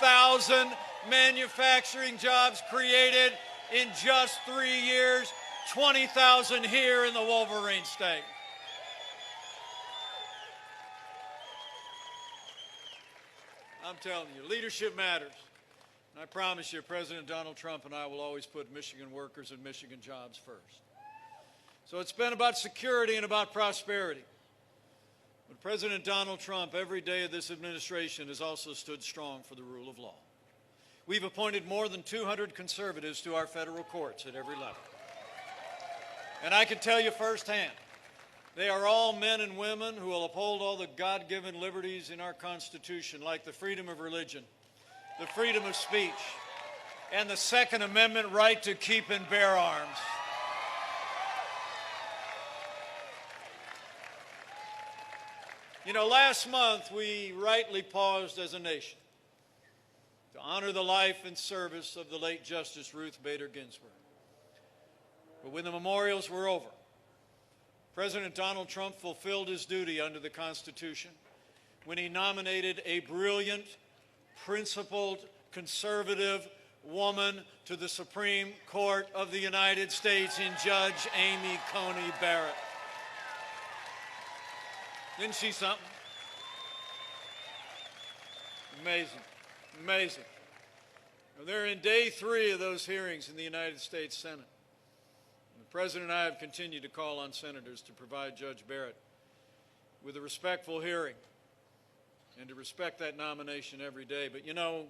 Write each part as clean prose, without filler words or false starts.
20,000 manufacturing jobs created in just 3 years, 20,000 here in the Wolverine State. I'm telling you, leadership matters. And I promise you, President Donald Trump and I will always put Michigan workers and Michigan jobs first. So it's been about security and about prosperity. But President Donald Trump, every day of this administration, has also stood strong for the rule of law. We've appointed more than 200 conservatives to our federal courts at every level. And I can tell you firsthand, they are all men and women who will uphold all the God-given liberties in our Constitution, like the freedom of religion, the freedom of speech, and the Second Amendment right to keep and bear arms. You know, last month we rightly paused as a nation to honor the life and service of the late Justice Ruth Bader Ginsburg. But when the memorials were over, President Donald Trump fulfilled his duty under the Constitution when he nominated a brilliant, principled, conservative woman to the Supreme Court of the United States in Judge Amy Coney Barrett. Isn't she something? Amazing, amazing. Well, they're in day 3 of those hearings in the United States Senate. And the President and I have continued to call on senators to provide Judge Barrett with a respectful hearing and to respect that nomination every day. But you know,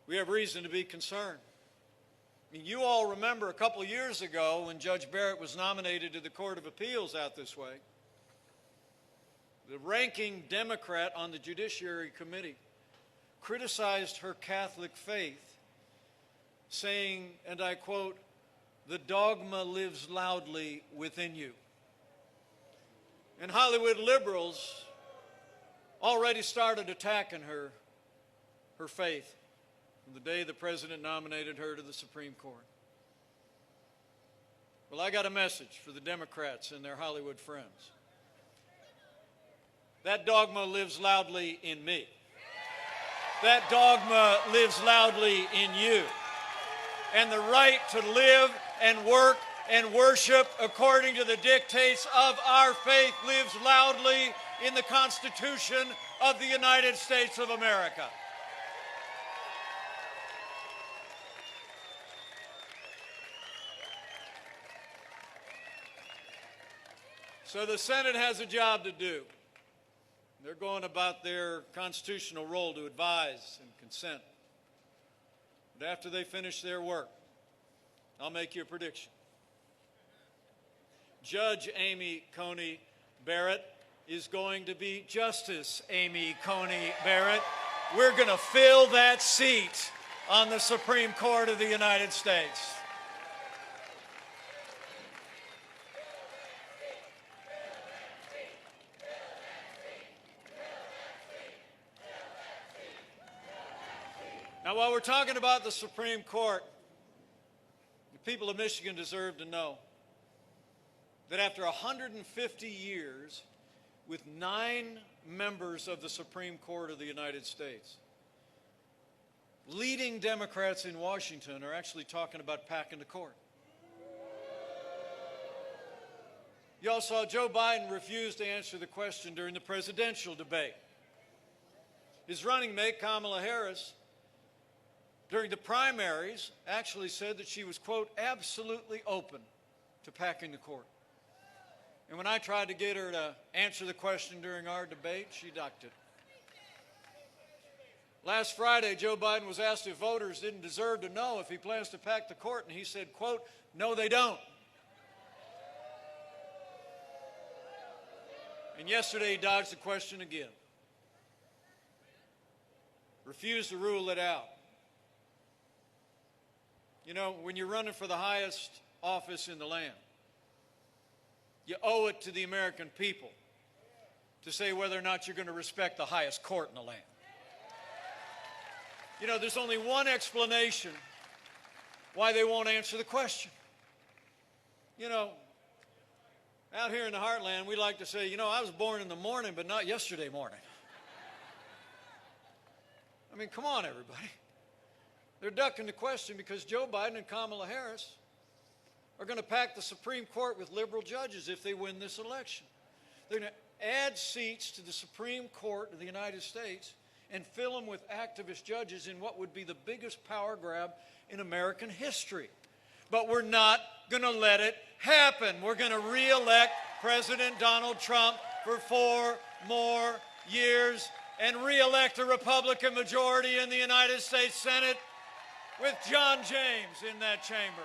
we have reason to be concerned. I mean, you all remember a couple of years ago when Judge Barrett was nominated to the Court of Appeals out this way, the ranking Democrat on the Judiciary Committee criticized her Catholic faith, saying, and I quote, "The dogma lives loudly within you." And Hollywood liberals already started attacking her faith from the day the President nominated her to the Supreme Court. Well, I got a message for the Democrats and their Hollywood friends. That dogma lives loudly in me. That dogma lives loudly in you. And the right to live and work and worship according to the dictates of our faith lives loudly in the Constitution of the United States of America. So the Senate has a job to do. They're going about their constitutional role to advise and consent. But after they finish their work, I'll make you a prediction. Judge Amy Coney Barrett is going to be Justice Amy Coney Barrett. We're going to fill that seat on the Supreme Court of the United States. Now, while we're talking about the Supreme Court, the people of Michigan deserve to know that after 150 years with 9 members of the Supreme Court of the United States, leading Democrats in Washington are actually talking about packing the court. You all saw Joe Biden refuse to answer the question during the presidential debate. His running mate, Kamala Harris, during the primaries, actually said that she was, quote, absolutely open to packing the court. And when I tried to get her to answer the question during our debate, she ducked it. Last Friday, Joe Biden was asked if voters didn't deserve to know if he plans to pack the court, and he said, quote, no, they don't. And yesterday, he dodged the question again. Refused to rule it out. You know, when you're running for the highest office in the land, you owe it to the American people to say whether or not you're going to respect the highest court in the land. You know, there's only one explanation why they won't answer the question. You know, out here in the heartland, we like to say, you know, I was born in the morning, but not yesterday morning. I mean, come on, everybody. They're ducking the question because Joe Biden and Kamala Harris are going to pack the Supreme Court with liberal judges if they win this election. They're going to add seats to the Supreme Court of the United States and fill them with activist judges in what would be the biggest power grab in American history. But we're not going to let it happen. We're going to re-elect President Donald Trump for 4 more years and re-elect a Republican majority in the United States Senate with John James in that chamber.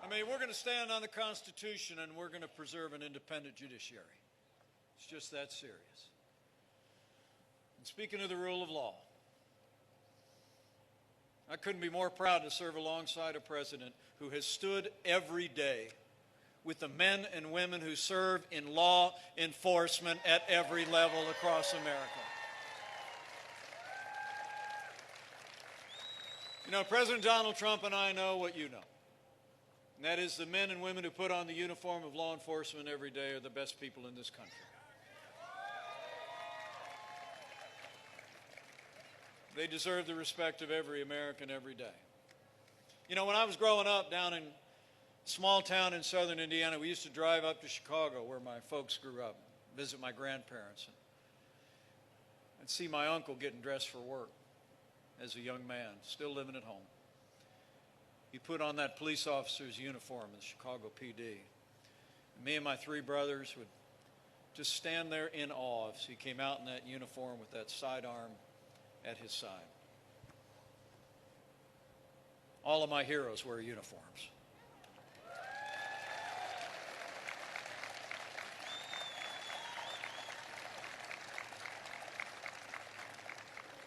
I mean, we're going to stand on the Constitution and we're going to preserve an independent judiciary. It's just that serious. And speaking of the rule of law, I couldn't be more proud to serve alongside a president who has stood every day with the men and women who serve in law enforcement at every level across America. You know, President Donald Trump and I know what you know. And that is the men and women who put on the uniform of law enforcement every day are the best people in this country. They deserve the respect of every American every day. You know, when I was growing up down in a small town in southern Indiana, we used to drive up to Chicago where my folks grew up, visit my grandparents, and see my uncle getting dressed for work as a young man, still living at home. He put on that police officer's uniform in the Chicago PD. And me and my 3 brothers would just stand there in awe as he came out in that uniform with that sidearm at his side. All of my heroes wear uniforms.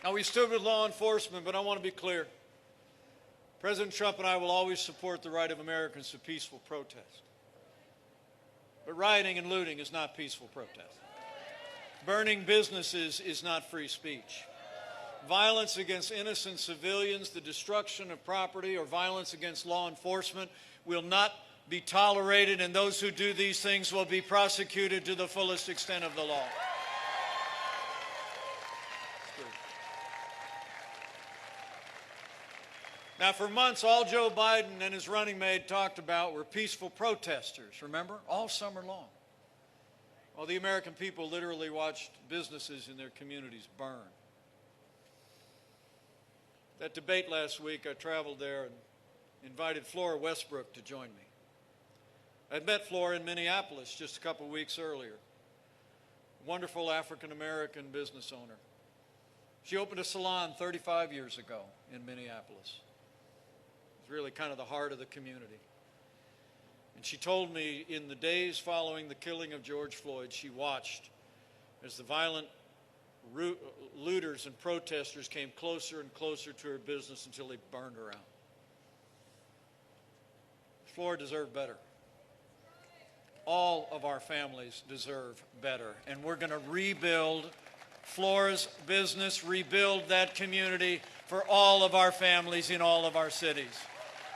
Now, we stood with law enforcement, but I want to be clear. President Trump and I will always support the right of Americans to peaceful protest. But rioting and looting is not peaceful protest. Burning businesses is not free speech. Violence against innocent civilians, the destruction of property, or violence against law enforcement will not be tolerated, and those who do these things will be prosecuted to the fullest extent of the law. Now, for months, all Joe Biden and his running mate talked about were peaceful protesters, remember? All summer long. Well, the American people literally watched businesses in their communities burn. That debate last week, I traveled there and invited Flora Westbrook to join me. I'd met Flora in Minneapolis just a couple weeks earlier. A wonderful African-American business owner. She opened a salon 35 years ago in Minneapolis. It was really kind of the heart of the community. And she told me in the days following the killing of George Floyd, she watched as the violent looters and protesters came closer and closer to her business until they burned her out. Flora deserved better. All of our families deserve better. And we're going to rebuild Flora's business, rebuild that community for all of our families in all of our cities.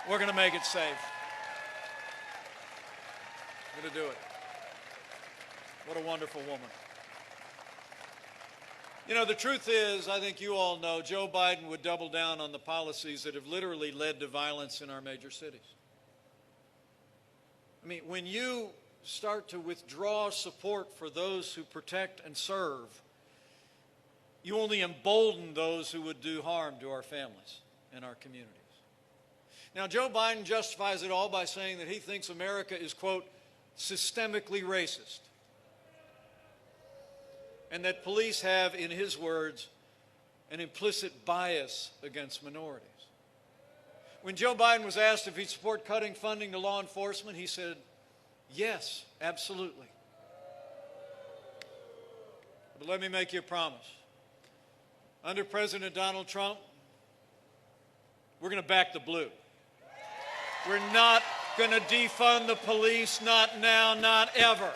We're going to make it safe. We're going to do it. What a wonderful woman. You know, the truth is, I think you all know, Joe Biden would double down on the policies that have literally led to violence in our major cities. I mean, when you start to withdraw support for those who protect and serve, you only embolden those who would do harm to our families and our communities. Now, Joe Biden justifies it all by saying that he thinks America is, quote, systemically racist, and that police have, in his words, an implicit bias against minorities. When Joe Biden was asked if he'd support cutting funding to law enforcement, he said, yes, absolutely. But let me make you a promise. Under President Donald Trump, we're going to back the blue. We're not going to defund the police, not now, not ever.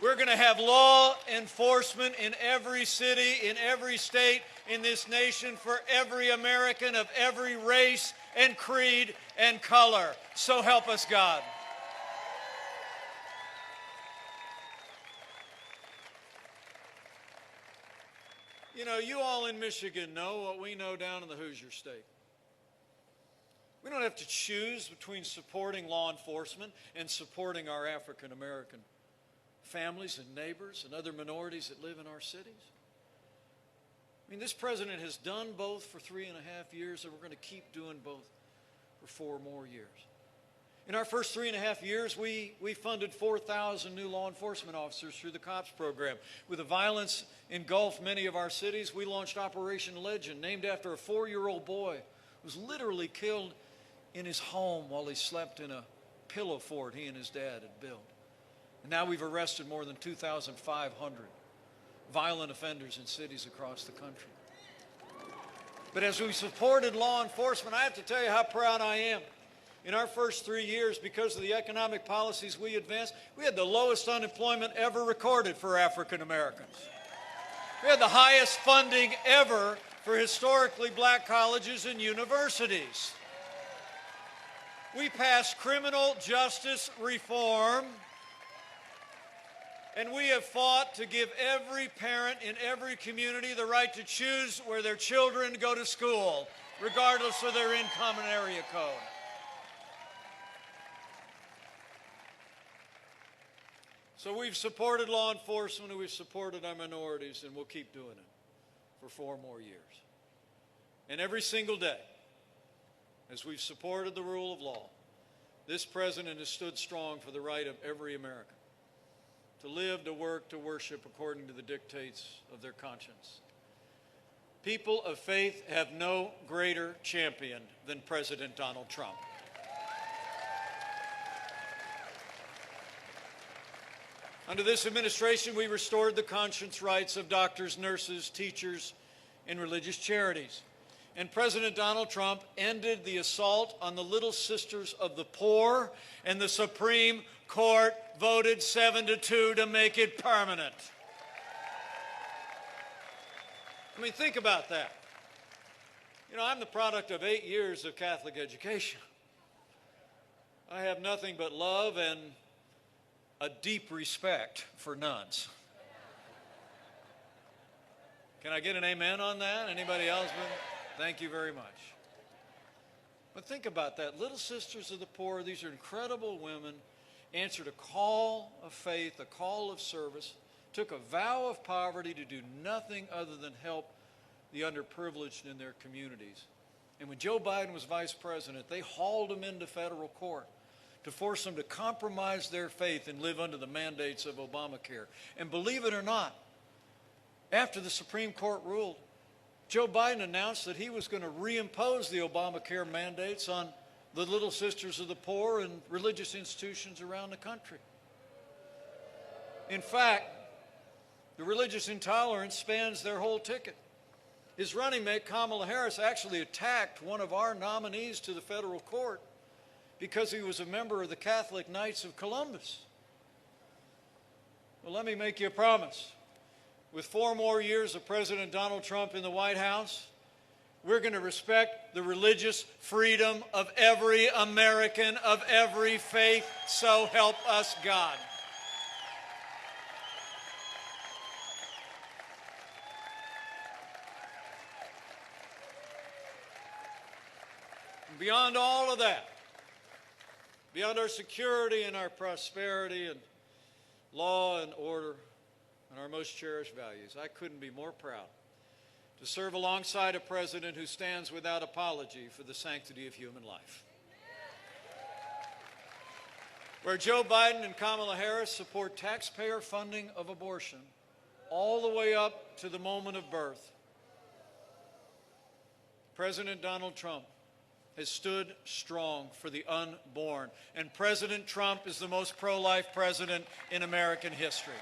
We're going to have law enforcement in every city, in every state in this nation for every American of every race and creed and color. So help us God. You know, you all in Michigan know what we know down in the Hoosier State. We don't have to choose between supporting law enforcement and supporting our African American families and neighbors and other minorities that live in our cities. I mean, this president has done both for 3.5 years, and we're going to keep doing both for 4 more years. In our first 3.5 years, we funded 4,000 new law enforcement officers through the COPS program. With the violence engulfed many of our cities, we launched Operation Legend, named after a 4-year-old boy who was literally killed in his home while he slept in a pillow fort he and his dad had built. And now we've arrested more than 2,500 violent offenders in cities across the country. But as we supported law enforcement, I have to tell you how proud I am. In our first 3 years, because of the economic policies we advanced, we had the lowest unemployment ever recorded for African Americans. We had the highest funding ever for historically black colleges and universities. We passed criminal justice reform, and we have fought to give every parent in every community the right to choose where their children go to school, regardless of their income and area code. So we've supported law enforcement, and we've supported our minorities, and we'll keep doing it for 4 more years. And every single day, as we've supported the rule of law, this president has stood strong for the right of every American to live, to work, to worship according to the dictates of their conscience. People of faith have no greater champion than President Donald Trump. Under this administration, we restored the conscience rights of doctors, nurses, teachers, and religious charities. And President Donald Trump ended the assault on the Little Sisters of the Poor, and the Supreme Court voted 7-2 to make it permanent. I mean, think about that. You know, I'm the product of 8 years of Catholic education. I have nothing but love and a deep respect for nuns. Can I get an amen on that? Anybody else? Thank you very much. But think about that. Little Sisters of the Poor, these are incredible women, answered a call of faith, a call of service, took a vow of poverty to do nothing other than help the underprivileged in their communities. And when Joe Biden was vice president, they hauled him into federal court to force them to compromise their faith and live under the mandates of Obamacare. And believe it or not, after the Supreme Court ruled, Joe Biden announced that he was going to reimpose the Obamacare mandates on the Little Sisters of the Poor and religious institutions around the country. In fact, the religious intolerance spans their whole ticket. His running mate, Kamala Harris, actually attacked one of our nominees to the federal court because he was a member of the Catholic Knights of Columbus. Well, let me make you a promise. With 4 more years of President Donald Trump in the White House, we're going to respect the religious freedom of every American of every faith, so help us God. And beyond all of that, beyond our security and our prosperity and law and order and our most cherished values, I couldn't be more proud to serve alongside a president who stands without apology for the sanctity of human life. Where Joe Biden and Kamala Harris support taxpayer funding of abortion all the way up to the moment of birth, President Donald Trump has stood strong for the unborn. And President Trump is the most pro-life president in American history.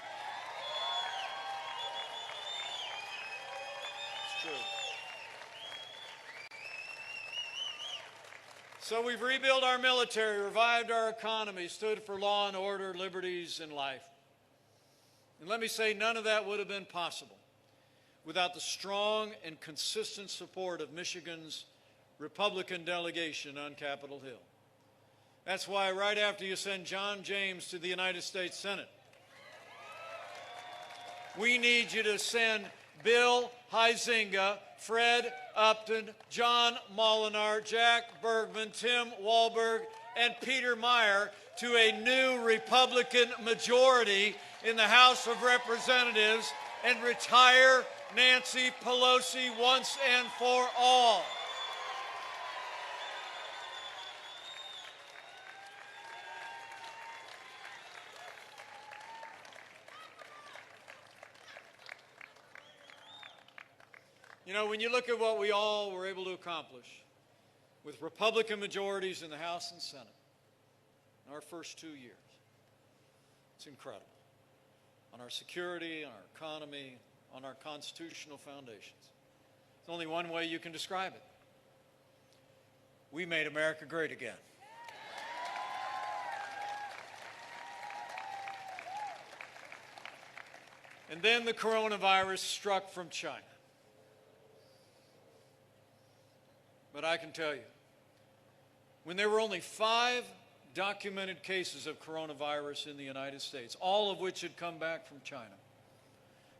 It's true. So we've rebuilt our military, revived our economy, stood for law and order, liberties, and life. And let me say, none of that would have been possible without the strong and consistent support of Michigan's Republican delegation on Capitol Hill. That's why right after you send John James to the United States Senate, we need you to send Bill Huizenga, Fred Upton, John Molinar, Jack Bergman, Tim Walberg, and Peter Meyer to a new Republican majority in the House of Representatives and retire Nancy Pelosi once and for all. You know, when you look at what we all were able to accomplish with Republican majorities in the House and Senate in our first 2 years, it's incredible. On our security, on our economy, on our constitutional foundations. There's only one way you can describe it. We made America great again. And then the coronavirus struck from China. But I can tell you, when there were only 5 documented cases of coronavirus in the United States, all of which had come back from China,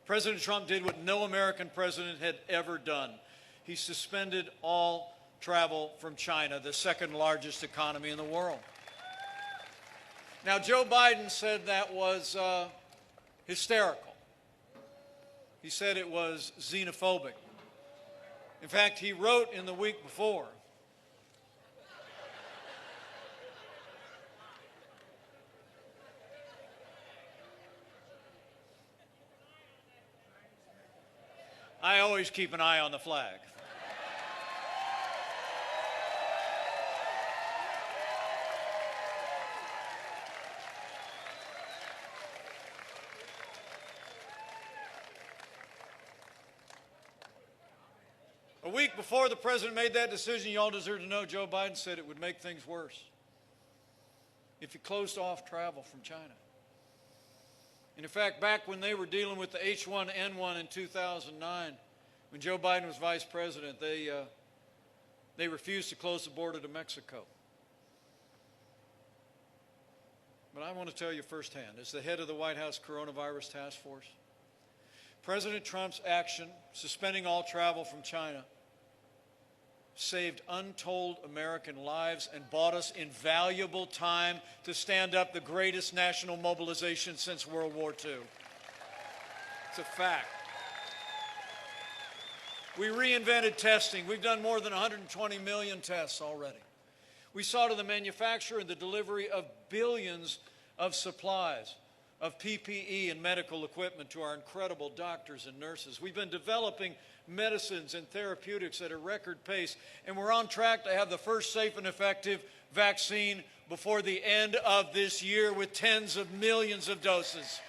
President Trump did what no American president had ever done. He suspended all travel from China, the second largest economy in the world. Now, Joe Biden said that was hysterical. He said it was xenophobic. In fact, he wrote in the week before, I always keep an eye on the flag. A week before the president made that decision, you all deserve to know Joe Biden said it would make things worse if he closed off travel from China. And in fact, back when they were dealing with the H1N1 in 2009, when Joe Biden was vice president, they refused to close the border to Mexico. But I want to tell you firsthand, as the head of the White House Coronavirus Task Force, President Trump's action, suspending all travel from China, saved untold American lives and bought us invaluable time to stand up the greatest national mobilization since World War II. It's a fact. We reinvented testing. We've done more than 120 million tests already. We saw to the manufacture and the delivery of billions of supplies, of PPE and medical equipment to our incredible doctors and nurses. We've been developing medicines and therapeutics at a record pace, and we're on track to have the first safe and effective vaccine before the end of this year, with tens of millions of doses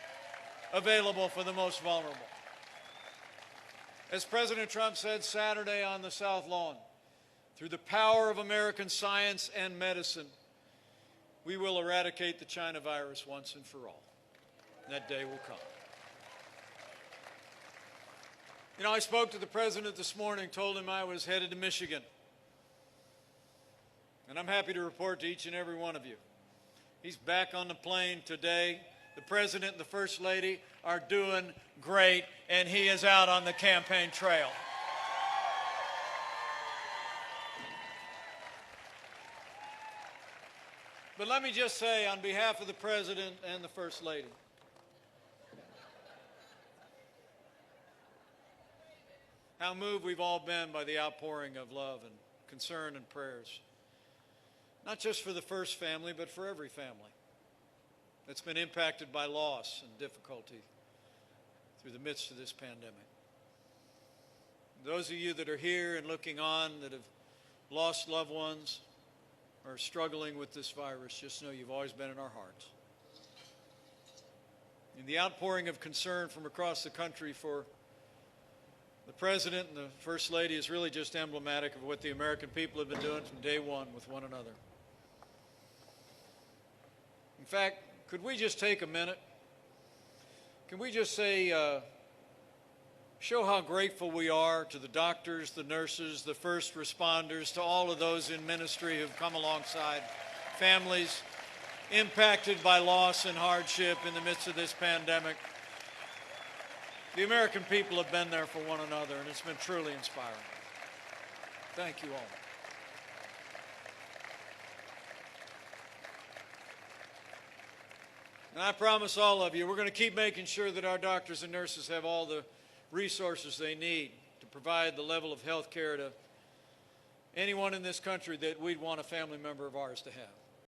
available for the most vulnerable. As President Trump said Saturday on the South Lawn, through the power of American science and medicine, we will eradicate the China virus once and for all. That day will come. You know, I spoke to the president this morning, told him I was headed to Michigan. And I'm happy to report to each and every one of you, he's back on the plane today. The president and the first lady are doing great, and he is out on the campaign trail. But let me just say, on behalf of the president and the first lady, how moved we've all been by the outpouring of love and concern and prayers, not just for the first family, but for every family that's been impacted by loss and difficulty through the midst of this pandemic. Those of you that are here and looking on that have lost loved ones or are struggling with this virus, just know you've always been in our hearts. And the outpouring of concern from across the country for the President and the First Lady is really just emblematic of what the American people have been doing from day one with one another. In fact, could we just take a minute? can we just say, show how grateful we are to the doctors, the nurses, the first responders, to all of those in ministry who've come alongside families impacted by loss and hardship in the midst of this pandemic. The American people have been there for one another, and it's been truly inspiring. Thank you all. And I promise all of you, we're going to keep making sure that our doctors and nurses have all the resources they need to provide the level of health care to anyone in this country that we'd want a family member of ours to have.